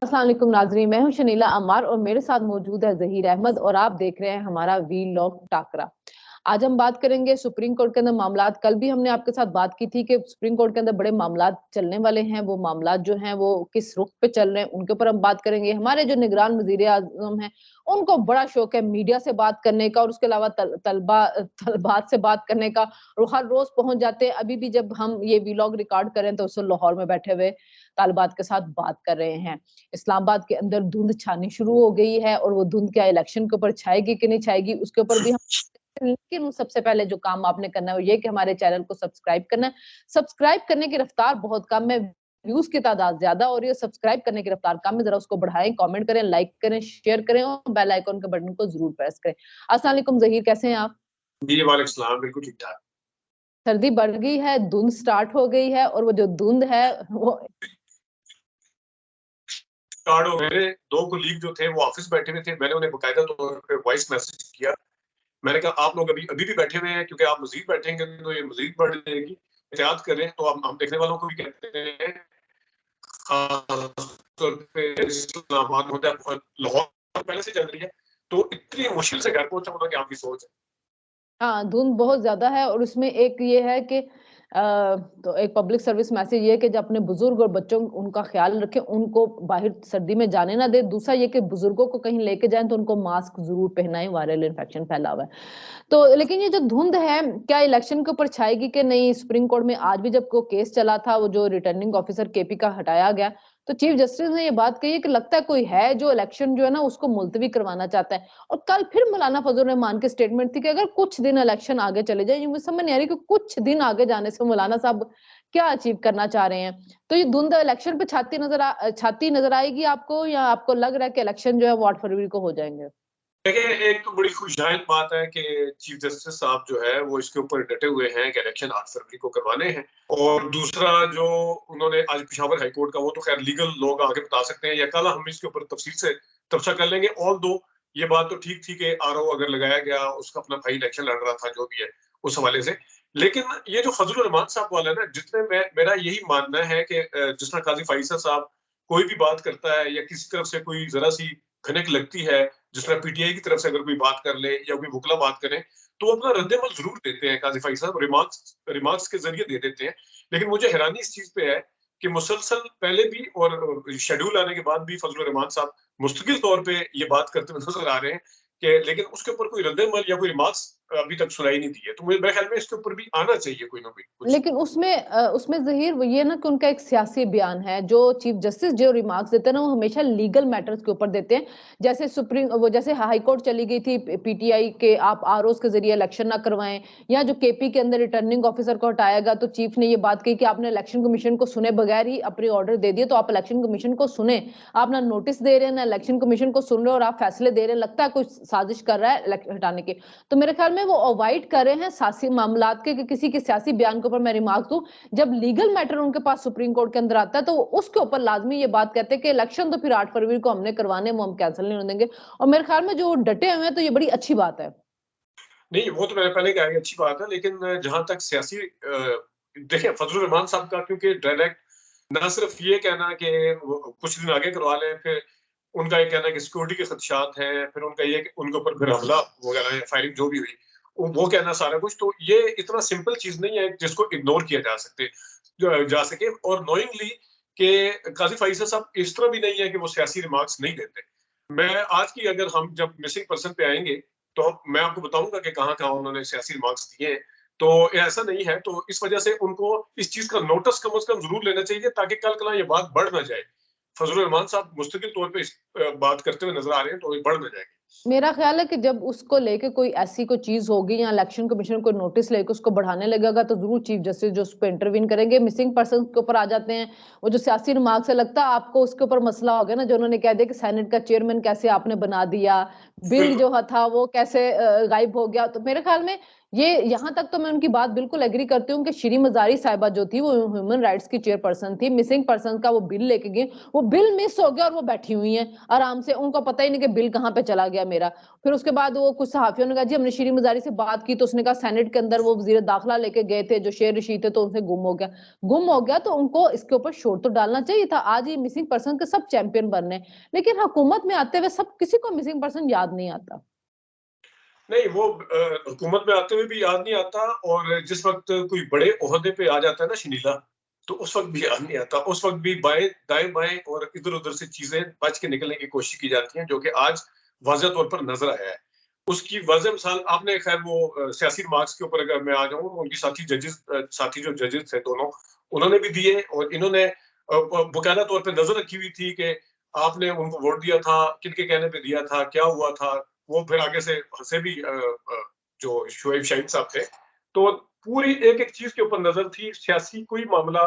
अस्सलाम वालेकुम नाज़रीन, मैं हूं शनीला अम्मार और मेरे साथ मौजूद है ज़हीर अहमद और आप देख रहे हैं हमारा वीलॉग टाकरा। आज हम बात करेंगे सुप्रीम कोर्ट के अंदर मामलात। कल भी हमने आपके साथ बात की थी कि सुप्रीम कोर्ट के अंदर बड़े मामलात चलने वाले हैं। वो मामलात जो हैं वो किस रुख पे चल रहे हैं उनके ऊपर हम बात करेंगे। हमारे जो निगरान वज़ीर आज़म हैं उनको बड़ा शौक है मीडिया से बात करने का और उसके अलावा तलबात से बात करने का और हर रोज पहुंच जाते हैं। अभी भी जब हम ये वीलॉग रिकॉर्ड करें तो उस वक्त लाहौर में बैठे हुए तालिबात के साथ बात कर रहे हैं। इस्लामाबाद के अंदर धुंध छानी शुरू हो गई है और वो धुंध क्या इलेक्शन के ऊपर छाएगी कि नहीं छाएगी उसके ऊपर भी हम, लेकिन सबसे पहले जो काम आपने करना है वो ये कि हमारे चैनल को सब्सक्राइब करना है। सब्सक्राइब करने की रफ्तार बहुत कम है, व्यूज की तादाद ज्यादा और ये सब्सक्राइब करने की रफ्तार कम है। जरा उसको बढ़ाएं, कमेंट करें, लाइक करें, शेयर करें और बेल आइकन के बटन को जरूर प्रेस करें। अस्सलाम वालेकुम ज़हीर, कैसे हैं आप? जी वालेकुम सलाम, बिल्कुल ठीक ठाक। सर्दी बढ़ गई है, धुंध स्टार्ट हो गई है और वो जो धुंध है वो स्टार्ट हो मेरे दो कोलीग जो थे वो ऑफिस बैठे हुए थे। मैंने उन्हें बकायदा तौर पे वॉइस मैसेज किया। मैंने कहा आप लोग अभी अभी भी बैठे हुए हैं क्योंकि आप मजीद बैठेंगे तो ये मजीद बढ़ जाएगी, एहतियात करें। तो हम देखने वालों को भी कहते हैं, खासतौर पे इस्लामाबाद होता है, लाहौर पहले से चल रही है, तो इतनी मुश्किल से घर पहुंचा होना कि आपकी सोच है। हाँ, धुंध बहुत ज़्यादा है और उसमें एक ये है कि तो एक पब्लिक सर्विस मैसेज ये है कि जो अपने बुजुर्ग और बच्चों उनका ख्याल रखें, उनको बाहर सर्दी में जाने ना दें। दूसरा ये कि बुजुर्गों को कहीं लेके जाएं तो उनको मास्क जरूर पहनाएं, वायरल इन्फेक्शन फैला हुआ है। तो लेकिन ये जो धुंध है क्या इलेक्शन के ऊपर छाएगी कि नहीं? सुप्रीम कोर्ट में आज भी जब को केस चला था, वो जो रिटर्निंग ऑफिसर केपी का हटाया गया, तो चीफ जस्टिस ने ये बात कही है कि लगता है कोई है जो इलेक्शन जो है ना उसको मुलतवी करवाना चाहता है। और कल फिर मौलाना फजल रहमान की स्टेटमेंट थी कि अगर कुछ दिन इलेक्शन आगे चले जाए, ये मुझे समझ नहीं आ रही कि कुछ दिन आगे जाने से मौलाना साहब क्या अचीव करना चाह रहे हैं। तो ये धुंध इलेक्शन पे छाती नजर आएगी आपको, या आपको लग रहा है कि इलेक्शन जो है वो 8 फरवरी को हो जाएंगे? देखिए, एक तो बड़ी खुशहाल बात है कि चीफ जस्टिस साहब जो है वो इसके ऊपर डटे हुए हैं कि इलेक्शन 8 फरवरी को करवाने हैं। और दूसरा जो उन्होंने आज पेशावर हाई कोर्ट का, वो तो खैर लीगल लोग आगे बता सकते हैं या कल हम इसके ऊपर तफसील से तबसरा कर लेंगे। ऑल दो ये बात तो ठीक थी कि आरओ अगर लगाया गया, उसका अपना भाई इलेक्शन लड़ रहा था जो भी है उस हवाले से। लेकिन ये जो फजलुर रहमान साहब वाला है ना, जितने मेरा यही मानना है कि जिस तरह काजी फैसल साहब कोई भी बात करता है या किसी तरफ से कोई जरा सी खनक लगती है, जिस तरह पीटीआई की तरफ से अगर कोई बात कर ले या कोई वकला बात करें, तो वो अपना रद्द-ए-अमल ज़रूर देते हैं। काज़ी फ़ाइज़ साहब रिमार्क्स रिमार्क्स के ज़रिए दे देते हैं। लेकिन मुझे हैरानी इस चीज़ पे है कि मुसलसल पहले भी और शेड्यूल आने के बाद भी फजलुर रहमान साहब मुस्तकिल तौर पे ये बात करते हुए नज़र आ रहे हैं कि लेकिन उसके ऊपर कोई रद्द-ए-अमल या कोई रिमार्क्स अभी तक सुनाई नहीं दी है। तो मेरे ख़्याल में इसके ऊपर भी आना चाहिए कोई ना कोई कुछ। लेकिन उसमें ज़हीर वो ये ना कि उनका एक सियासी बयान है, जो चीफ जस्टिस जो रिमार्क्स देते हैं ना, वो हमेशा लीगल मैटर्स के ऊपर देते हैं। जैसे हाई कोर्ट चली गई थी पीटीआई के, आप आरओज़ के ज़रिए इलेक्शन ना करवाएँ, या जो केपी के अंदर रिटर्निंग ऑफिसर को हटाया गया, तो चीफ ने ये बात कही कि आपने इलेक्शन कमीशन को सुने बगैर ही अपने ऑर्डर दे दिए, तो आप इलेक्शन कमीशन को सुने। आप ना नोटिस दे रहे हैं, ना इलेक्शन कमीशन को सुन रहे हो और आप फैसले दे रहे हैं, लगता है कुछ साजिश कर रहा है हटाने की। तो मेरे ख्याल में वो अवॉइड कर रहे हैं सियासी मामलात के कि किसी के सियासी बयान के ऊपर मैं रिमार्क दूं। जब लीगल मैटर उनके पास सुप्रीम कोर्ट के अंदर आता है तो उसके ऊपर लाजमी ये बात कहते हैं कि इलेक्शन तो फिर 8 फरवरी को हमने करवाने, वो हम कैंसिल नहीं होने देंगे। और मेरे ख्याल में जो डटे हुए हैं तो ये बड़ी अच्छी बात है। नहीं, वो तो मैंने पहले कहा कि अच्छी बात है, लेकिन जहाँ तक सियासी देखिए फजलुर रहमान साहब का, क्योंकि डायरेक्ट ना सिर्फ ये कहना कि वो कुछ दिन आगे करवा लें, फिर उनका ये कहना है कि सिक्योरिटी के खदशात हैं, फिर उनका ये कि उनके ऊपर फिर हमला वगैरह है, फायरिंग जो भी हुई, वो कहना सारा कुछ, तो ये इतना सिंपल चीज़ नहीं है जिसको इग्नोर किया जा सके। और नोइंगली कि काज़ी फैसल साहब इस तरह भी नहीं है कि वो सियासी रिमार्क्स नहीं देते। मैं आज की अगर हम जब मिसिंग पर्सन पे आएँगे, तो मैं आपको बताऊँगा कि कहाँ-कहाँ उन्होंने सियासी रिमार्क्स दिए हैं। तो ऐसा नहीं है, तो इस वजह से उनको इस चीज़ का नोटिस कम से कम ज़रूर लेना चाहिए ताकि कल-कल ये बात बढ़ ना जाए। फजलुर रहमान साहब मुस्तकिल तौर पे इस बात करते हुए नज़र आ रहे हैं, तो ये बढ़ ना जाएगी। मेरा ख्याल है कि जब उसको लेके कोई ऐसी कोई चीज होगी या इलेक्शन कमीशन को नोटिस लेके उसको बढ़ाने लगेगा तो जरूर चीफ जस्टिस जो उस पर इंटरवीन करेंगे। मिसिंग पर्सन के ऊपर आ जाते हैं, वो जो सियासी रिमार्क से लगता है आपको उसके ऊपर मसला हो गया ना, जो उन्होंने कह दिया कि सेनेट का चेयरमैन कैसे आपने बना दिया, बिल बिल्कुल। जो था वो कैसे गायब हो गया। तो मेरे ख्याल में ये यहाँ तक तो मैं उनकी बात बिल्कुल एग्री करती हूँ कि शिरी मजारी साहिबा जो थी वो ह्यूमन राइट्स की चेयरपर्सन थी, मिसिंग पर्सन का वो बिल लेके गई, वो बिल मिस हो गया और वो बैठी हुई है आराम से, उनको पता ही नहीं कि बिल कहाँ पे चला गया मेरा। फिर उसके बाद वो कुछ सहाफियों ने कहा जी हमने शिरी मजारी से बात की, तो उसने कहा सेनेट के अंदर वो वजीर दाखिला लेके गए थे जो शेर रशीद थे, तो उनसे गुम हो गया, तो उनको इसके ऊपर शोर तो डालना चाहिए था। आज ये मिसिंग पर्सन के सब चैंपियन बन रहे हैं, लेकिन हुकूमत में आते हुए सब किसी को मिसिंग पर्सन याद नहीं आता। नहीं, वो हुकूमत में आते हुए भी याद नहीं आता, और जिस वक्त कोई बड़े ओहदे पे आ जाता है ना शनीला, तो उस वक्त भी याद नहीं आता। उस वक्त भी बाएं दाएं बाएं और इधर उधर से चीजें बच के निकलने की कोशिश की जाती हैं, जो कि आज वाज़ह तौर पर नजर आया है। उसकी वाज़ह मिसाल आपने, खैर वो सियासी मार्क्स के ऊपर अगर मैं आ जाऊं, उनकी साथी जो जजेस थे दोनों, उन्होंने भी दिए, और इन्होंने बकायदा तौर पर नजर रखी हुई थी कि आपने उनको वोट दिया था, किनके कहने पे दिया था, क्या हुआ था। वो फिर आगे से हंसे भी, जो शोएब शाहीन साहब थे, तो पूरी एक एक चीज के ऊपर नजर थी। सियासी कोई मामला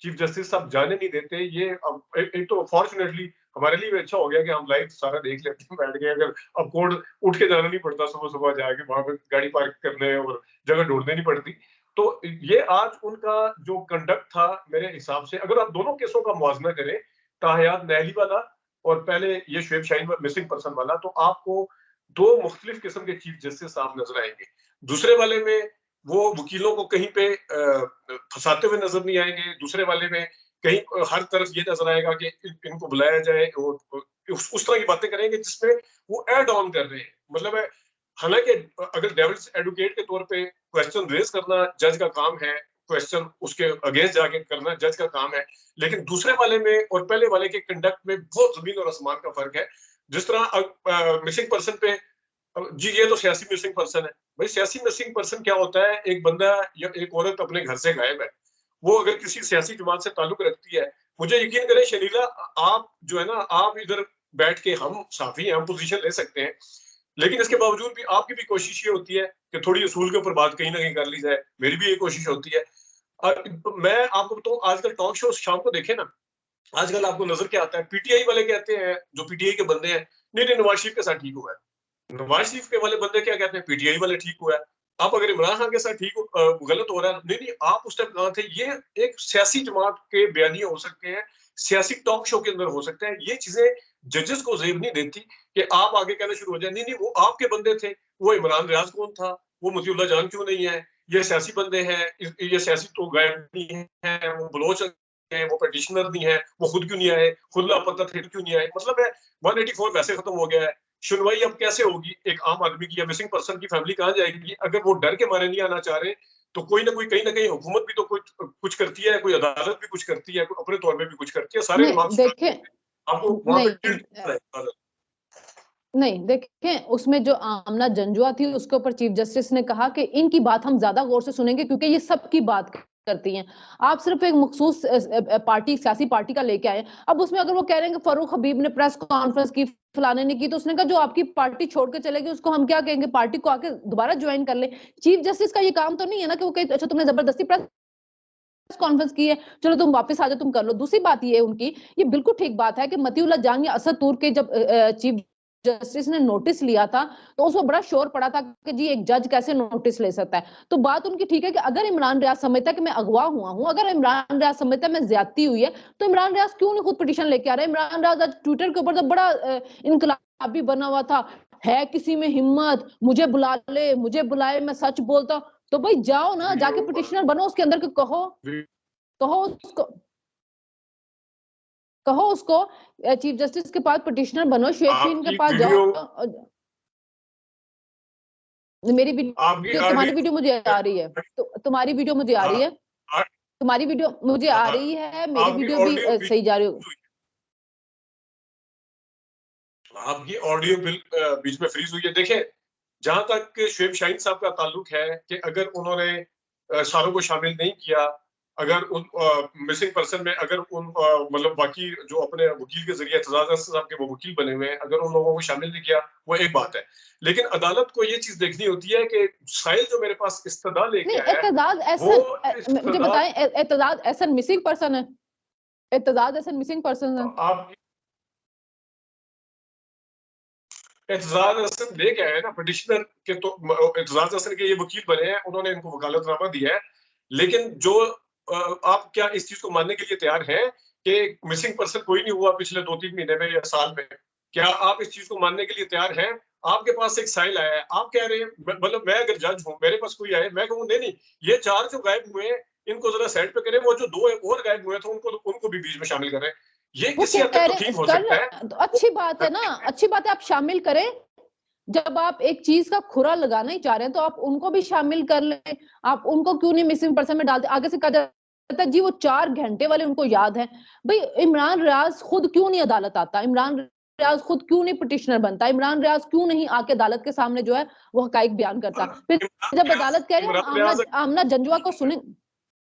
चीफ जस्टिस साहब जाने नहीं देते। ये अब एक तो फॉर्चुनेटली हमारे लिए भी अच्छा हो गया कि हम लाइव सारा देख लेते हैं बैठ के। अगर अब कोर्ट उठ के जाना नहीं पड़ता, सुबह सुबह जाके वहां पे गाड़ी पार्क करने और जगह ढूंढने नहीं पड़ती। तो ये आज उनका जो कंडक्ट था, मेरे हिसाब से अगर आप दोनों केसों का मुआवजा करें, ताहयात नहली वाला और पहले ये शोएब शाहीन मिसिंग पर्सन वाला, तो आपको दो मुख्तलिफ किस्म के चीफ जस्टिस साहब नजर आएंगे। दूसरे वाले में वो वकीलों को कहीं पे फंसाते हुए नजर नहीं आएंगे। दूसरे वाले में कहीं हर तरफ ये नजर आएगा कि इनको बुलाया जाए, और उस तरह की बातें करेंगे जिसमें वो एड ऑन कर रहे हैं। मतलब है, हालांकि अगर डेविल्स एडवोकेट के तौर पे क्वेश्चन रेज करना जज का काम है, क्वेश्चन उसके अगेंस्ट जाके करना जज का काम है, लेकिन दूसरे वाले में और पहले वाले के कंडक्ट में बहुत जमीन और आसमान का फर्क है। जिस तरह मिसिंग पर्सन पे, जी ये तो सियासी मिसिंग पर्सन है। भाई सियासी मिसिंग पर्सन क्या होता है? एक बंदा या एक औरत अपने घर से गायब है, वो अगर किसी सियासी जमात से ताल्लुक रखती है, मुझे यकीन करें शनीला, आप जो है ना, आप इधर बैठ के, हम साफी हैं, हम पोजीशन ले सकते हैं, लेकिन इसके बावजूद भी आपकी भी कोशिश ये होती है कि थोड़ी असूल के ऊपर बात कहीं ना कहीं कर ली जाए। मेरी भी ये कोशिश होती है। और मैं आपको बताऊं, आजकल टॉक शो शाम को देखे ना, आजकल आपको नजर क्या आता है? पीटीआई वाले कहते हैं, जो पीटीआई के बंदे हैं, नहीं नहीं नवाज शरीफ के साथ ठीक हुआ है। नवाज शरीफ के वाले बंदे क्या कहते हैं? पीटीआई वाले ठीक हुआ है। आप अगर इमरान खान के साथ गलत हो रहा है, नहीं नहीं आप उस टाइम कहां थे? ये एक सियासी जमात के बयानिए हो सकते हैं, सियासी टॉक शो के अंदर हो सकते हैं। ये चीजें जजेस को जेब नहीं देती कि आप आगे कहना शुरू हो जाए, नहीं नहीं वो आपके बंदे थे। वो इमरान रियाज कौन था? वो मतीउल्लाह जान क्यों नहीं है? ये सियासी बंदे हैं, ये सियासी तो गायब नहीं है, वो बलोच है, वो पटिशनर नहीं है, वो खुद क्यों नहीं आए, खुद लापता थे क्यों नहीं आए। मतलब है 184 वैसे खत्म हो गया है। सुनवाई अब कैसे होगी एक आम आदमी की, या मिसिंग पर्सन की फैमिली कहाँ जाएगी? अगर वो डर के मारे नहीं आना चाह रहे, तो कोई ना कोई, कहीं ना कहीं हुकूमत भी तो कुछ करती है, कोई अदालत भी कुछ करती है, कोई अपने तौर पे भी कुछ करती है। सारे नहीं दिमाग देखें, आपको वहां नहीं पे नहीं देखें, उसमें जो आमना जंजुआ थी उसके ऊपर चीफ जस्टिस ने कहा कि इनकी बात हम ज्यादा गौर से सुनेंगे क्योंकि ये सबकी बात करती हैं। आप सिर्फ एक मखसूस पार्टी, सियासी पार्टी का लेके आए। अब उसमें अगर वो कह रहे हैं कि फरूख हबीब ने प्रेस कॉन्फ्रेंस की, फलाने ने की, तो उसने कहा जो आपकी पार्टी छोड़ के चलेगी उसको हम क्या कहेंगे, पार्टी को आके दोबारा ज्वाइन कर ले। चीफ जस्टिस का ये काम तो नहीं है ना कि वो कहे अच्छा तुमने जबरदस्ती प्रेस कॉन्फ्रेंस की है, चलो तुम वापस आ जाओ, तुम कर लो। दूसरी बात ये है उनकी, ये बिल्कुल ठीक बात है कि मतीउल्लाह जान या असद तूर के जब चीफ जस्टिस ने नोटिस लिया था, तो उसमें बड़ा शोर पड़ा था कि जी एक जज कैसे नोटिस ले सकता है। तो बात उनकी ठीक है कि अगर इमरान रियाज समझता है कि मैं अगवा हुआ हूं, अगर इमरान रियाज समझता है मैं ज्यादती हुई है, तो इमरान रियाज क्यों नहीं खुद पिटीशन लेके आ रहे? इमरान रियाज आज ट्विटर के ऊपर तो बड़ा इनकलाबी बना हुआ था, है किसी में हिम्मत मुझे बुला ले, मुझे बुलाए, मैं सच बोलता। तो भाई जाओ ना, जाके पिटिशनर बनो उसके अंदर के, कहो उसको, कहो उसको चीफ जस्टिस के पास पिटिशनर बनो, शोएब शाहीन के पास जाओ। मेरी वीडियो, तुम्हारी वीडियो मुझे आ रही है, तो तुम्हारी वीडियो मुझे आ रही है, तुम्हारी वीडियो मुझे आ रही है, मेरी वीडियो भी सही जा रही हो। आपकी ऑडियो बिल बीच में फ्रीज हुई है। देखिए, जहां तक शोएब शाहीन साहब का ताल्लुक है कि अगर उन्होंने सारों को शामिल नहीं किया, अगर उन मिसिंग पर्सन में अगर उन मतलब बाकी जो अपने वकील के जरिए एतजाज साहब के वो वकील बने हुए हैं, अगर उन लोगों को शामिल नहीं किया, वो एक बात है। लेकिन अदालत को ये चीज देखनी होती है कि साहिल जो मेरे पास इस्तदा लेके आया है, वो मुझे बताएं, एतजाज एहसन मिसिंग पर्सन है? एतजाज एहसन मिसिंग पर्सन है? आप एतजाज हसन लेके आए ना पिटिशनर के, तो एतजाज हसन के ये वकील बने हैं, उन्होंने इनको वकालतनामा दिया है। लेकिन जो आप क्या इस चीज को मानने के लिए तैयार हैं कि मिसिंग पर्सन कोई नहीं हुआ पिछले 2-3 महीने में या साल में? क्या आप इस चीज को मानने के लिए तैयार हैं? आपके पास एक साइल आया है, आप कह रहे हैं, मतलब मैं अगर जज हूं, मेरे पास कोई आए, मैं कहूँ नहीं नहीं, ये 4 जो गायब हुए हैं इनको जरा साइड पे करें, वो जो 2 और गायब हुए थे उनको भी बीच में शामिल करें। ये वो किसी कह हद तक तो रहे ठीक हो कर, सकता है। तो अच्छी बात है ना, अच्छी बात है, आप शामिल करें। जब आप एक चीज का खुरा लगाना ही चाह रहे हैं तो आप उनको भी शामिल कर लें। आप उनको क्यों नहीं मिसिंग पर्सन में डालते? आगे से कहा जाता है जी वो 4 घंटे वाले उनको याद है। भाई इमरान रियाज खुद क्यों नहीं अदालत आता? इमरान रियाज खुद क्यों नहीं पिटिशनर बनता? इमरान रियाज क्यों नहीं आके अदालत के सामने जो है वो हकाइक बयान करता? फिर जब अदालत कह रही है इमरान आमना रियाज आमना जंजुआ को सुने।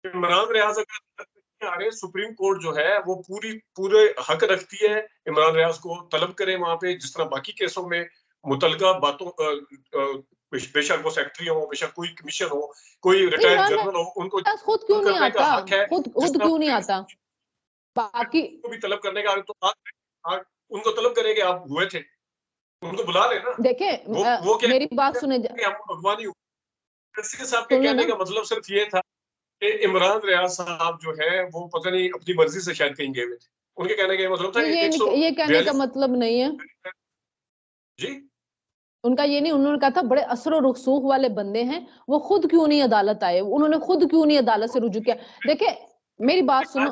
इमरान रियाज अगर आ रहे, सुप्रीम कोर्ट जो है वो पूरे हक रखती है इमरान रियाज को तलब करे वहां पे, जिस तरह बाकी केसों में मुतलका बातों, बेशक वो सेक्रेटरी हो, बेशक कोई कमीशन हो, कोई रिटायर्ड इमरान जनरल हो, उनको रियाज खुद क्यों तलब नहीं करने का आता? हक है। खुद जिस खुद तरह क्यों नहीं आता? बाकी को भी तलब करने का, तो आप उनको तलब करें कि आप हुए थे, उनको बुला लेना। देखें, वो क्या मेरी बात सुने, कि हम अगवानी हुए। साहब के सुन ले कहने ना। का मतलब सिर्फ ये था कि इमरान रियाज साहब जो है वो पता नहीं अपनी मर्जी से शायद कहीं गए हुए थे। उनके कहने का मतलब था नहीं, कि ये कहने का 142 मतलब नहीं है जी। उनका। ये नहीं, उन्होंने कहा था बड़े असर और रसूख वाले बंदे हैं, वो खुद क्यों नहीं अदालत आए? उन्होंने खुद क्यों नहीं अदालत से रुजू किया? देखिए मेरी बात सुनो।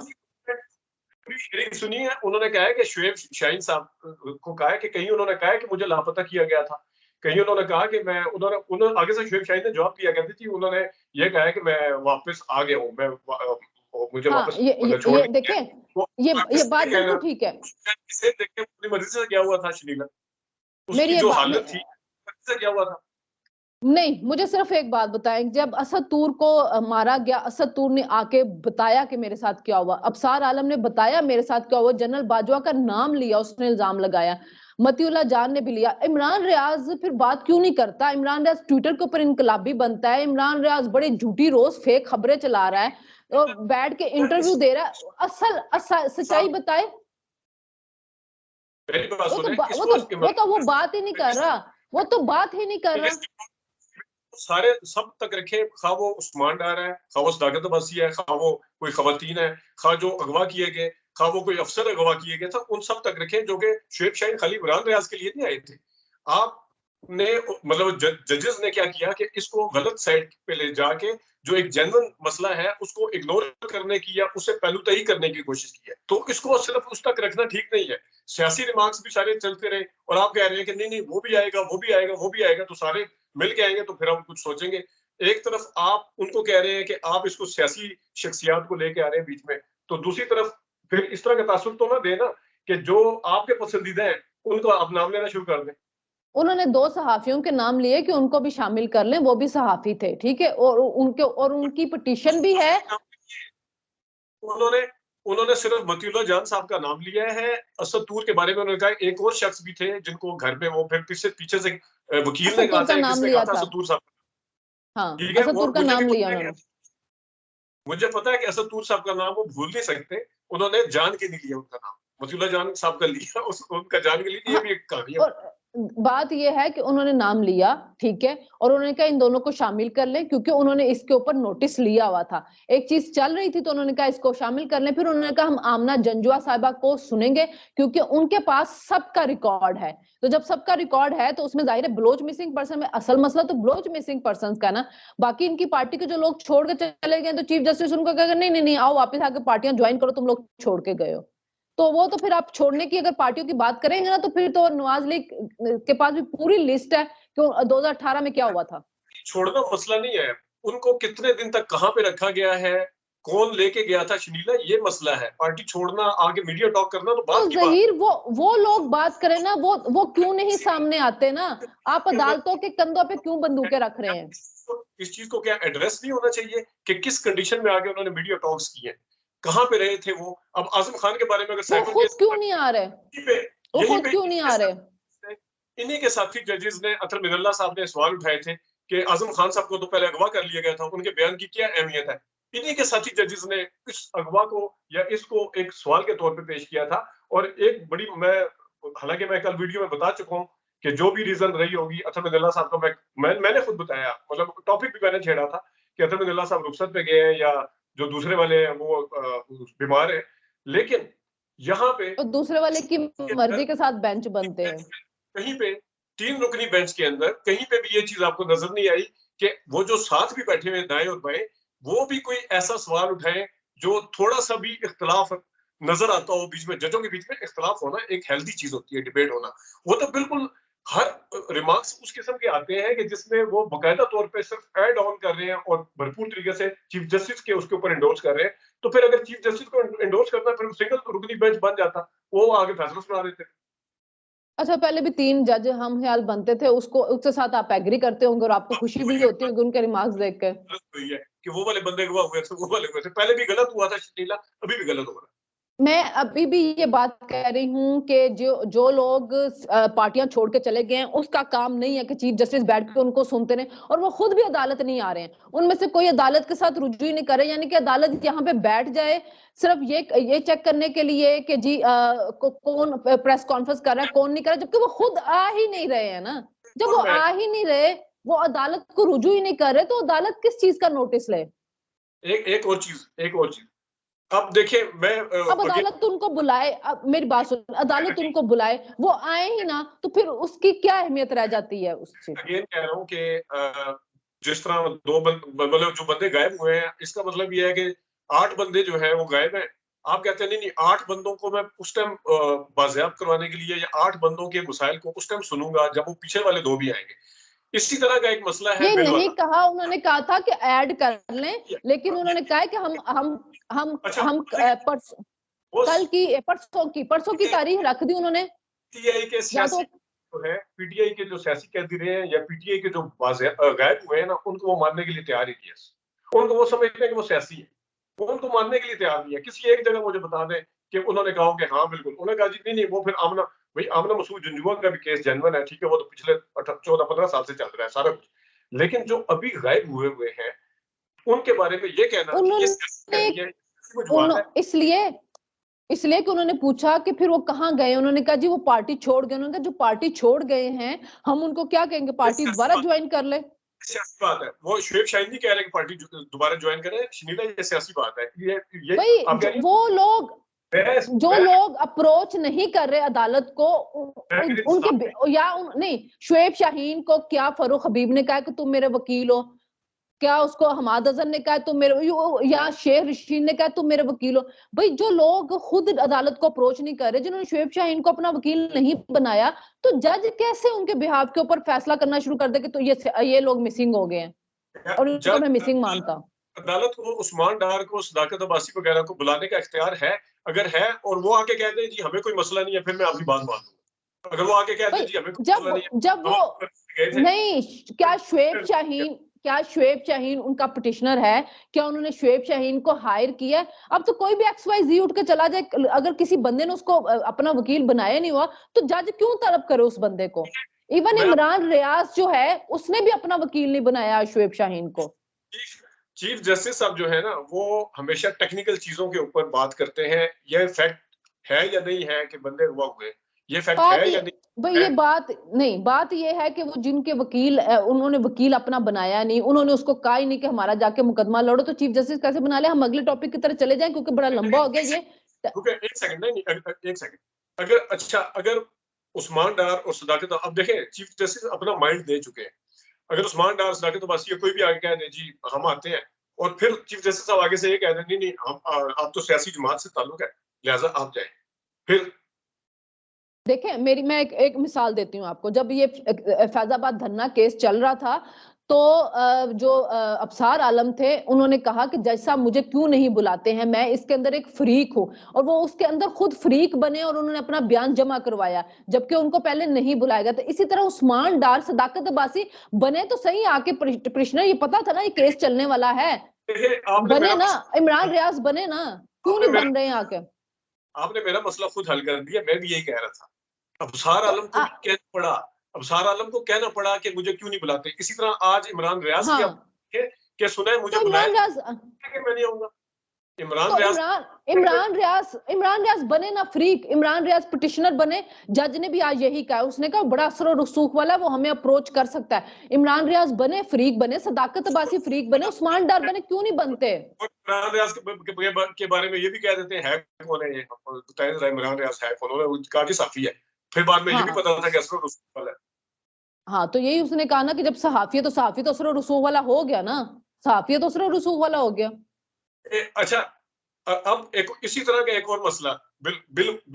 सुनिए, उन्होंने कहा है कि शुएब शाहीन साहब को कहा है कि कहीं उन्होंने कहा है कि मुझे लापता किया गया था, कहीं उन्होंने कहा कि मैं, उन्होंने आगे से शुएब शाहीन ने जवाब दिया करती थी, उन्होंने ये कहा है कि मैं वापस आ गया हूँ, मुझे हाँ, वापस मतलब छोड़ ये दिया देखिए, है। तो ये किसने बात बिल्कुल कहना, ठीक है। इसे देख के अपनी मर्जी से क्या हुआ था शलीला, मेरी उसकी ये जो बात हालत थी मर्जी से क्या हुआ था। नहीं, मुझे सिर्फ एक बात बताएं, जब असद तूर को मारा गया, असद तूर ने आके बताया कि मेरे साथ क्या हुआ, अबसार आलम ने बताया मेरे साथ क्या हुआ, जनरल बाजवा का नाम लिया, उसने इल्जाम लगाया, मतीउल्लाह जान ने भी लिया। इमरान रियाज फिर बात क्यों नहीं करता? इमरान रियाज ट्विटर के ऊपर इनकलाबी बनता है, इमरान रियाज बड़ी झूठी रोज फेक खबरें चला रहा है और बैठ के इंटरव्यू दे रहा है। असल सच्चाई बताए। मेरी बात वो तो सुने, बा- इस वो तो वक्त वो तो वो बात ही नहीं कर रहा, वो तो बात ही नहीं कर रहा। सारे सब तक रखे, खा वो उस्मान डार है, खा वो सदाकत अब्बासी है, खा वो कोई खवातीन है, खा जो अगवा किए गए, खा वो कोई अफसर अगवा किए गए, सब उन सब तक रखे, जो कि शुएब शाहीन खाली इमरान रियाज के लिए नहीं आए थे। आपने मतलब जजेस ने क्या किया कि इसको गलत साइड पे ले जाके जो एक जेन्युइन मसला है उसको इग्नोर करने की या उसे पहलूतही करने की कोशिश की है, तो इसको सिर्फ उस तक रखना ठीक नहीं है। सियासी रिमार्क्स भी सारे चलते रहे और आप कह रहे हैं कि नहीं नहीं वो भी आएगा, वो भी आएगा, वो भी आएगा, तो सारे मिल के आएंगे तो फिर हम कुछ सोचेंगे। एक तरफ आप उनको कह रहे हैं कि आप इसको सियासी शख्सियात को लेके आ रहे हैं बीच में, तो दूसरी तरफ फिर इस तरह का तासुर तो ना देना कि जो आपके पसंदीदा है उनको आप नाम लेना शुरू कर दें। उन्होंने 2 सहाफियों के नाम लिए कि उनको भी शामिल कर लें, वो भी सहाफी थे, ठीक है, और उनकी पिटीशन भी है। उन्होंने उन्होंने सिर्फ मतीउल्लाह जान साहब का नाम लिया है। असद तूर के बारे में उन्होंने कहा एक और शख्स भी थे जिनको घर में वो फिर पीछे पीछे से वकील ने असद कहा तूर था, का एक नाम जिसने लिया कहा था था। असद तूर साहब। हाँ, ठीक है, असद वो तूर का मुझे भी नाम लिया पता है उन्होंने। कि मुझे पता है कि असद तूर साहब का नाम वो भूल नहीं सकते, उन्होंने जान के नहीं लिया उनका नाम, मतीउल्लाह जान साहब का लिया, उनका जान के लिए, ये हाँ, भी एक कहानी है। और बात यह है कि उन्होंने नाम लिया, ठीक है, और उन्होंने कहा इन दोनों को शामिल कर लें, क्योंकि उन्होंने इसके ऊपर नोटिस लिया हुआ था, एक चीज चल रही थी, तो उन्होंने कहा इसको शामिल कर लें। फिर उन्होंने कहा हम आमना जंजुआ साहिबा को सुनेंगे, क्योंकि उनके पास सबका रिकॉर्ड है। तो जब सबका रिकॉर्ड है तो उसमें जाहिर है बलोच मिसिंग पर्सन में असल मसला तो बलोच मिसिंग पर्सन का ना। बाकी इनकी पार्टी के जो लोग छोड़ के चले गए, तो चीफ जस्टिस उनको कहेगा नहीं नहीं नहीं, आओ वापस आके पार्टियां ज्वाइन करो, तुम लोग छोड़ के गए हो। तो वो तो फिर आप छोड़ने की अगर पार्टियों की बात करेंगे ना, तो फिर तो नवाज लीग के पास भी पूरी लिस्ट है कि 2018 में क्या हुआ था। छोड़ना मसला नहीं है, उनको कितने दिन तक कहाँ पे रखा गया है, कौन लेके गया था शनीला, ये मसला है। पार्टी छोड़ना, आगे मीडिया टॉक करना तो तो बात की बात जहीर वो लोग बात करें ना, वो क्यों नहीं सामने आते ना? आप है। अदालतों के कंधों पे क्यों बंदूकें रख रहे हैं? इस चीज को क्या एड्रेस नहीं होना चाहिए कि किस कंडीशन में आगे उन्होंने मीडिया टॉक्स किए, कहाँ पे रहे थे वो? अब आजम खान के बारे में अगर वो साइफर खुद केस क्यों नहीं आ रहे? पे, वो यहीं खुद पे क्यों नहीं आ रहे? इन्हीं के साथी जजेस ने, अतर मिनल्ला साहब ने सवाल उठाए थे कि आजम खान साहब को तो पहले अगवा कर लिया गया था, उनके बयान की क्या अहमियत है? इन्हीं के साथी जजेस ने इस अगवा को या इसको एक सवाल के तौर पे पेश किया था। और एक बड़ी, मैं हालांकि मैं कल वीडियो में बता चुका हूँ कि जो भी रीजन रही होगी, अतर अब्दुल्ला साहब को मैंने खुद बताया, मतलब टॉपिक भी मैंने छेड़ा था कि अतर अब्दुल्ला साहब रुखसत पे गए हैं या जो दूसरे वाले हैं वो बीमार है, लेकिन यहाँ पे और दूसरे वाले की मर्जी के साथ बेंच बनते हैं। कहीं पे 3 रुकनी बेंच के अंदर कहीं पे भी ये चीज आपको नजर नहीं आई कि वो जो साथ भी बैठे हुए दाएं और बाएं, वो भी कोई ऐसा सवाल उठाएं जो थोड़ा सा भी इख्तलाफ नजर आता हो बीच में। जजों के बीच में इख्तलाफ होना एक हेल्दी चीज होती है, डिबेट होना। वो तो बिल्कुल हर रिमार्क्स उस किस्म के आते हैं कि जिसमें वो बाकायदा तौर पे सिर्फ ऐड ऑन कर रहे हैं और भरपूर तरीके से चीफ जस्टिस के उसके ऊपर इंडोर्स कर रहे हैं। तो फिर अगर चीफ जस्टिस को इंडोर्स करता फिर सिंगल रुकनी बेंच बन जाता, वो आगे फैसला सुना देते। अच्छा, पहले भी 3 जज हम ख्याल बनते थे, उसको उसके साथ आप एग्री करते होंगे और आपको खुशी भी होती होगी उनके रिमार्क्स देखकर। हुई है कि वो वाले बंदे गवाह हुए थे, वो वाले हुए थे। पहले भी गलत हुआ था शकीला, अभी भी गलत हो रहा है। मैं अभी भी ये बात कह रही हूँ कि जो लोग पार्टियां छोड़ के चले गए हैं, उसका काम नहीं है कि चीफ जस्टिस बैठ के उनको सुनते रहे, और वो खुद भी अदालत नहीं आ रहे हैं। उनमें से कोई अदालत के साथ रुजू ही नहीं करे, यानी कि अदालत यहाँ पे बैठ जाए सिर्फ ये चेक करने के लिए कि जी कौन प्रेस कॉन्फ्रेंस कर रहा है, कौन नहीं कर रहा, जबकि वो खुद आ ही नहीं रहे हैं ना। जब वो आ ही नहीं रहे, वो अदालत को रुजू ही नहीं कर रहे, तो अदालत किस चीज का नोटिस ले? एक और चीज अब देखिए, मैं अब अदालत उनको बुलाए, अब मेरी बात सुन, अदालत उनको बुलाए, वो आए ही ना, तो फिर उसकी क्या अहमियत रह जाती है उस चीज? अगेन कह रहा हूँ कि जिस तरह मतलब जो बंदे गायब हुए हैं, इसका मतलब ये है कि 8 बंदे जो है वो गायब हैं। आप कहते हैं नहीं नहीं, 8 बंदों को मैं उस टाइम बाजियाब करवाने के लिए या 8 बंदों के मसाइल को उस टाइम सुनूंगा जब वो पीछे वाले 2 भी आएंगे। इसी तरह का एक मसला है ये बिल नहीं वाला। कहा, उन्होंने कहा था कि ऐड कर लें, लेकिन उन्होंने कहा है कि अच्छा, हम वो परसों की तारीख रख दी उन्होंने। पीटीआई के या तो सियासी जो है, पीटीआई के जो सियासी कैदी रहे हैं या पीटीआई के जो गायब हुए हैं ना, उनको वो मानने के लिए तैयार ही नहीं है। उनको वो समझते हैं कि वो सियासी है, वो उनको मानने के लिए तैयार नहीं है। किसी एक जगह मुझे बता दें कि उन्होंने कहा कि हाँ बिल्कुल, उन्होंने कहा जी नहीं नहीं, वो फिर आमना भाई, आमना मसूद जंजुआ का भी केस जेन्युइन है, ठीक है, वो तो पिछले 14-15 साल से चल रहा है सारा कुछ। लेकिन जो अभी गायब हुए हैं, उनके बारे में ये कहना कि ये सियासी उन्होंने कैदी है, वो जुबान है। इसलिए इसलिए कि उन्होंने पूछा कि फिर वो कहाँ गए, उन्होंने कहा जी वो पार्टी छोड़ गए। उन्होंने कहा जो पार्टी छोड़ गए हैं, हम उनको क्या कहेंगे, पार्टी दोबारा ज्वाइन कर ले। सियासी बात है, वो शुएब शाहीन नहीं कह रहे कि पार्टी दोबारा ज्वाइन करें, शनीला, ये सियासी बात है। ये भाई आप कह रही जो लोग अप्रोच नहीं कर रहे अदालत को, मैं नहीं, शुएब शाहीन को क्या फरूख हबीब ने कहा कि तुम मेरे वकील हो? क्या उसको हमाद अजहर ने कहा तुम मेरे, या शेर रशीद ने कहा तुम मेरे वकील हो? भाई जो लोग खुद अदालत को अप्रोच नहीं कर रहे, जिन्होंने शुएब शाहीन को अपना वकील नहीं बनाया, तो जज कैसे उनके बिहाफ के ऊपर फैसला करना शुरू कर दे कि तो ये लोग मिसिंग हो गए हैं, और इनको मैं मिसिंग मानता हूं। अदालत को उस्मान डार को, सदाकत अब्बासी वगैरह को बुलाने का इख्तियार है, अगर है, और वो आके कह दे जी हमें कोई मसला नहीं है, फिर मैं आपकी बात मान लूंगा। अगर वो आके कह दे जी हमें कोई मसला नहीं है, जब वो गए थे नहीं, क्या शुएब शाहीन उनका पिटिशनर है? क्या उन्होंने शुएब शाहीन को हायर किया? अब तो कोई भी XYZ उठ के चला जाए, अगर किसी बंदे ने उसको अपना वकील बनाया नहीं हुआ, तो जज क्यों तलब करे उस बंदे को? इवन इमरान रियाज जो है, उसने भी अपना वकील नहीं बनाया शुएब शाहीन को। चीफ जस्टिस साहब जो है ना, वो हमेशा टेक्निकल चीजों के ऊपर बात करते हैं। ये फैक्ट है या नहीं है कि बंदे हुआ हुए, ये फैक्ट है या नहीं भाई है? ये बात ये है कि वो जिनके वकील, उन्होंने वकील अपना बनाया नहीं, उन्होंने उसको कहा ही नहीं कि हमारा जाके मुकदमा लड़ो, तो चीफ जस्टिस कैसे बना ले? हम अगले टॉपिक की तरफ चले जाएं क्योंकि बड़ा लंबा हो गया ये। एक सेकंड, नहीं एक सेकंड। अगर उस्मान डार और सदाकत, अब देखें चीफ जस्टिस अपना माइंड दे चुके हैं। अगर उस्मान डार, सदाकत अब्बासी, कोई भी आगे कह दे जी हम आते हैं, और फिर चीफ जस्टिस साहब आगे से ये कह दें नहीं नहीं, आप तो सियासी जमात से ताल्लुक है, लिहाजा आप जाए, फिर देखें, मैं एक मिसाल देती हूँ आपको। जब ये फैजाबाद धरना केस चल रहा था, तो जो अफसार आलम थे, उन्होंने कहा कि जज साहब मुझे क्यों नहीं बुलाते हैं, मैं इसके अंदर एक फ्रीक हूँ, और वो उसके अंदर खुद फ्रीक बने और उन्होंने अपना बयान जमा करवाया, जबकि उनको पहले नहीं बुलाया गया था। इसी तरह उस्मान डार, सदाकत अब्बासी बने तो सही आके पिटिशनर, ये पता था ना ये केस चलने वाला है, बने ना, इमरान रियाज बने ना, क्यों नहीं बन रहे हैं आके? आपने मेरा मसला खुद हल कर दिया, मैं भी यही कह रहा था। अबसार आलम को भी कहना पड़ा, अबसार आलम को कहना पड़ा कि मुझे क्यों नहीं बुलाते। इसी तरह आज इमरान रियाज की हाँ, के सुना है मुझे तो बुलाया इमरान रियाज, कि मैं नहीं आऊंगा। इमरान तो रियाज इमरान रियाज बने ना फ्रीक, इमरान रियाज पिटिशनर बने। जज ने भी आज यही कहा, उसने कहा बड़ा असर और रसूख वाला, वो हमें अप्रोच कर सकता है। इमरान रियाज बने, फ्रीक बने, सदाकत अब्बासी फ्रीक बने, उस्मान डार बने, क्यों नहीं बनते? इमरान रियाज के बारे में ये भी कह देते हैं कौन है ये, बताया जरा इमरान रियाज है कौन, उन्होंने कहा कि साफी है, फिर बाद में ये भी हाँ पता था कि असर और रसूख वाला है। हाँ, तो यही उसने कहा ना कि जब सहाफी है तो सहाफी तो असर और रसूख वाला हो गया ना, सहाफी है तो असर और रसूख वाला हो गया। अच्छा, अब एक इसी तरह का एक और मसला बिल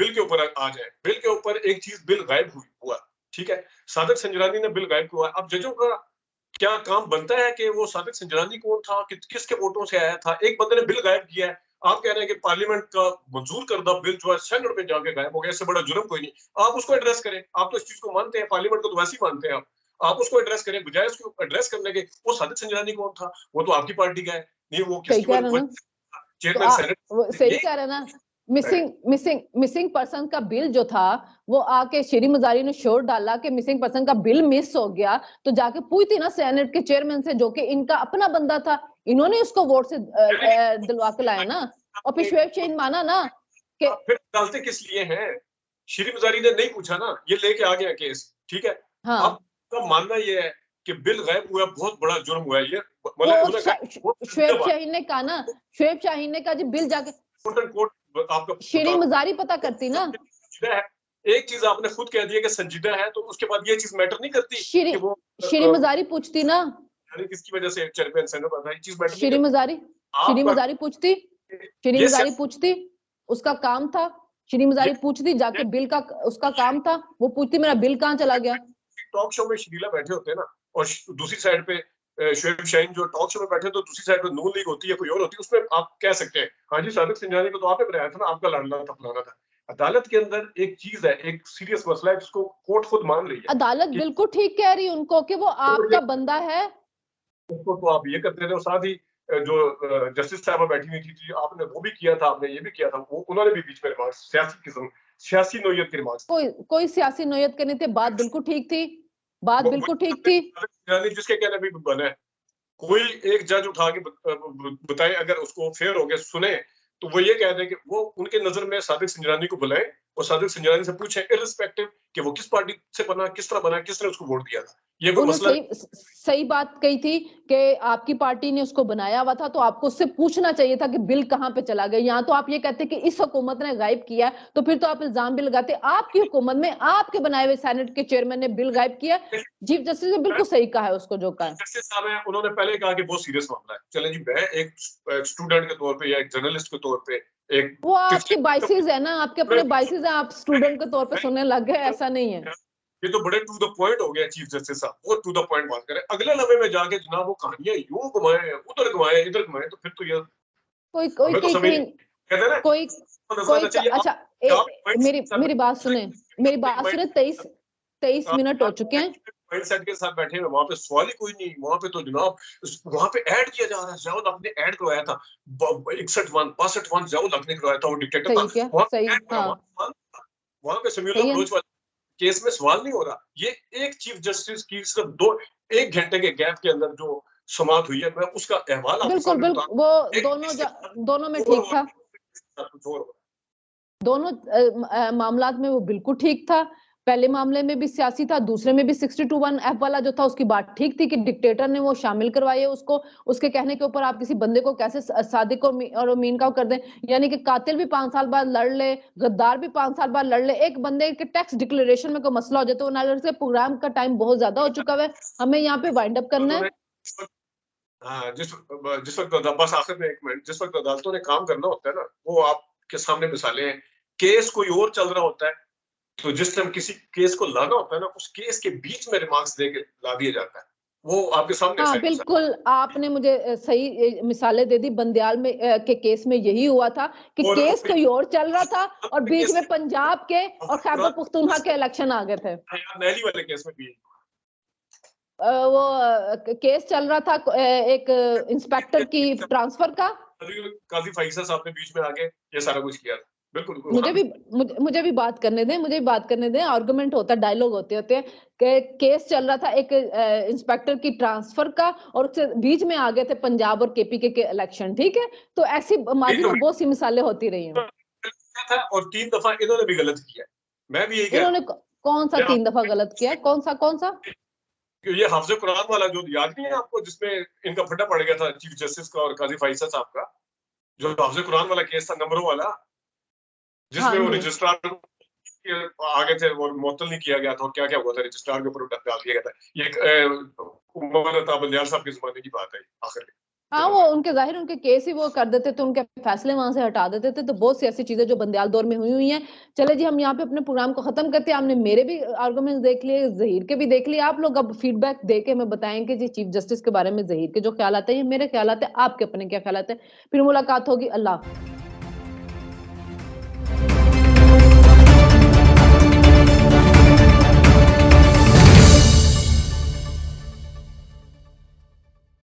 के ऊपर आ जाए। बिल के ऊपर एक चीज, बिल गायब हुआ, ठीक है, सादिक संजरानी ने बिल गायब हुआ। अब जजों का क्या काम बनता है कि वो सादिक संजरानी कौन था, किसके वोटों से आया था? एक बंदे ने बिल गायब किया है, आप कह रहे हैं कि पार्लियामेंट का मंजूर करदा बिल जो है सेनेट में जाके गायब हो गया, इससे बड़ा जुर्म कोई नहीं। आप उसको एड्रेस करें, आप तो इस चीज को मानते हैं, पार्लियामेंट को तो वैसे ही मानते हैं आप उसको एड्रेस करें, बजाय उसको एड्रेस करने के वो सादिक संजरानी कौन था, वो तो आपकी पार्टी का है, नहीं वो सही किसकी कह रहे ना, तो चेयरमैन सेनेट, सही कह रहे ना। मिसिंग पर्सन का बिल जो था, वो आके शेरी मजारी ने शोर डाला कि मिसिंग पर्सन का बिल मिस हो गया, तो जाके पूछती ना सेनेट के चेयरमैन से, जो कि इनका अपना बंदा था, इन्होंने उसको वोट से दिलवा के लाया ना, और फिर शुएब शाहीन माना ना कि फिर अदालतें किस लिए हैं? श्री मजारी ने नहीं पूछा ना, ये लेके आ गया केस, ठीक है। हाँ, अब तो मानना ये है कि बिल गायब हुआ, बहुत बड़ा जुर्म हुआ है ये, वो मतलब उन्होंने कहा शुएब शाहीन ने कहा ना, शुएब शाहीन ने कहा जी बिल जाके कोर्ट आपका शेरी मजारी पता करती ना। है। एक चीज आपने खुद कह दिया कि संजीदा है, तो उसके बाद ये चीज मैटर नहीं करती शेरी कि वो शेरी मजारी पूछती ना, किसकी वजह से चेयरमैन सेनेट बना, ये चीज मैटर नहीं शेरी करती। मजारी शेरी आपका मजारी पूछती, शेरी ये मजारी पूछती, उसका काम था। श्री मजारी पूछती जाके, बिल का उसका काम था, वो पूछती मेरा बिल कहाँ चला गया। टॉक शो में शकीला बैठे होते हैं ना, और दूसरी साइड पे शुएब शाहीन जो टॉक शो में बैठे, तो दूसरी साइड पे नून लीग होती है, कोई और होती है, उसमें आप कह सकते हैं हाँ जी सादिक संजरानी को तो आपने बनाया था ना, आपका लड़ना था, फलाना था। अदालत के अंदर एक चीज है, एक सीरियस मसला है जिसको कोर्ट खुद मान रही है अदालत कि बिल्कुल ठीक कह रही उनको कि वो आपका बंदा है। उसको तो आप ये करते थे, और साथ ही जो जस्टिस साहबा बैठी हुई थी, आपने वो भी किया था, आपने ये भी किया था, वो उन्होंने भी बीच में रिमार्क्स, सियासी किस्म, सियासी नोयत के रिमार्क्स, कोई सियासी नोयत करनी थी, बात बिल्कुल ठीक थी, बात बिल्कुल ठीक थी। जिसके कहने भी बना है, कोई एक जज उठा के बताए, अगर उसको फेयर हो गया सुने, तो वो ये कह दे कि वो उनके नजर में सादिक संजरानी को बुलाए और सादिक संजरानी से पूछे, इर्रिस्पेक्टिव कि वो किस पार्टी से बना, किस तरह बना, किसने उसको वोट दिया था, ये कोई उन्होंने मसला सही बात कही थी कि आपकी पार्टी ने उसको बनाया हुआ था, तो आपको उससे पूछना चाहिए था कि बिल कहाँ पे चला गया। यहाँ तो आप ये कहते कि इस हुकूमत ने गायब किया, तो फिर तो आप इल्जाम भी लगाते आपकी हुकूमत में, आपके बनाए हुए सेनेट के चेयरमैन ने बिल गायब किया। चीफ जस्टिस ने बिल्कुल सही कहा है उसको जो कहा। जस्टिस साहब है, उन्होंने पहले कहा कि बहुत सीरियस मामला है। चले जी, मैं एक स्टूडेंट के तौर पे या एक जर्नलिस्ट के तौर पे एक वो आपके बाइसेस है ना, आपके अपने बाइसेस है, आप स्टूडेंट के तौर पे सुनने लग गए, ऐसा नहीं है। ये तो बड़े टू द पॉइंट हो गया चीफ जस्टिस साहब, बहुत टू द पॉइंट बात करें, अगले लम्हे में जाके जनाब वो कहानियां यूं घुमाए, उधर घुमाए, इधर घुमाए, तो फिर तो ये कोई कोई हमें तो समझ कोई कहते हैं ना, कोई नजर कोई आना चाहिए। अच्छा, मेरी मेरी बात सुने, मेरी बात सुने। 23 मिनट हो चुके हैं। माइंडसेट के साथ बैठे हुए, वहां पे सवाल ही कोई नहीं, वहां पे तो जनाब वहां पे ऐड किया जा रहा है, ज़ियाउल हक ने ऐड करवाया था 61 ज़ियाउल हक ने करवाया था, वो डिक्टेटर था, सही क्या, वहां सही, पे ऐड हो हाँ, रहा, वहां पे समीउल्लाह सही है। बलोच वाले केस में सवाल नहीं हो रहा। ये एक चीफ जस्टिस की सिर्फ 1 घंटे के गैप के अंदर जो समाप्त हुई है, मैं उसका अहवाल आपके बिल्कुल सामने बता, बिल्कुल, वो एक दोनों में ठीक था, कुछ और दोनों मामलात में वो बिल्कुल ठीक था। पहले मामले में भी सियासी था, दूसरे में भी 62(1)(f) वाला जो था, उसकी बात ठीक थी कि डिक्टेटर ने वो शामिल करवाए उसको, उसके कहने के ऊपर आप किसी बंदे को कैसे सादिक और अमीन का कर दें। यानी कि कातिल भी 5 साल बाद लड़ ले, गद्दार भी 5 साल बाद लड़ ले, एक बंदे के टैक्स डिक्लेरेशन में कोई मसला हो जाए तो एनालिसिस प्रोग्राम का टाइम बहुत ज्यादा हो चुका है, हमें यहाँ पे वाइंड अप करना है। हाँ, जिस वक्त बस आखिर में 1 मिनट, जिस वक्त अदालतों ने काम करना होता है ना, वो आपके सामने मिसालें हैं। केस कोई और चल रहा होता है, तो जिस टाइम किसी केस को लाना होता है ना, उस केस के बीच में रिमार्क्स देके ला दिया जाता है, वो आपके सामने हाँ सारी बिल्कुल, आपने मुझे सही मिसालें दे दी। बंदयाल में के केस में यही हुआ था कि और केस कोई और चल रहा था और बीच में पंजाब के और खैबर पख्तूनख्वा के इलेक्शन आ गए थे। नैली वाले केस में भी वो केस चल रहा था एक इंस्पेक्टर की ट्रांसफर का। काजी फैसल साहब ने बीच में आके ये सारा कुछ किया था। बिल्कुल मुझे भी बात करने दें, आर्गुमेंट होता है, डायलॉग होते हैं। केस चल रहा था एक इंस्पेक्टर की ट्रांसफर का, और उसके बीच में आ गए थे पंजाब और केपीके के इलेक्शन, ठीक है? तो ऐसी माजी में बहुत सी मिसालें होती रही हैं। था और 3 दफा इन्होंने भी गलत किया। मैं भी यही कह रहा इन्होंने कौन सा हूँ। 3 दफा गलत किया है? कौन सा? ये हाफ़िज़ कुरान वाला जो याद नहीं है आपको, जिसमें इनका फटा पड़ गया था चीफ जस्टिस का और काज़ी फ़ाइज़ा साहब का, जो हाफ़िज़ कुरान वाला केस था नंबरों वाला, हाँ जिसमें वो जी। रजिस्ट्रार के आगे थे और मुअत्तल नहीं किया गया था, और क्या-क्या हुआ था, रजिस्ट्रार के ऊपर डाल दिया गया था। ये एक उमर अता बंदयाल साहब के ज़माने की बात है आखिर में, हाँ, वो ज़माने में। उनके केस ही वो कर देते थे, उनके फैसले वहाँ से हटा देते थे, तो बहुत सी ऐसी चीज़ें जो बंदयाल दौर में हुई हैं। चलिए जी, हम यहाँ पे अपने प्रोग्राम को खत्म करते हैं। आपने मेरे भी आर्गुमेंट्स देख लिए, ज़हीर के भी देख लिए। आप लोग अब फीडबैक दे के हमें बताएँ कि जी चीफ जस्टिस के बारे में ज़हीर के जो ख़्यालात हैं, ये मेरे ख़्यालात हैं, आपके अपने क्या ख़्यालात हैं? फिर मुलाकात होगी। अल्लाह हाफ़िज़।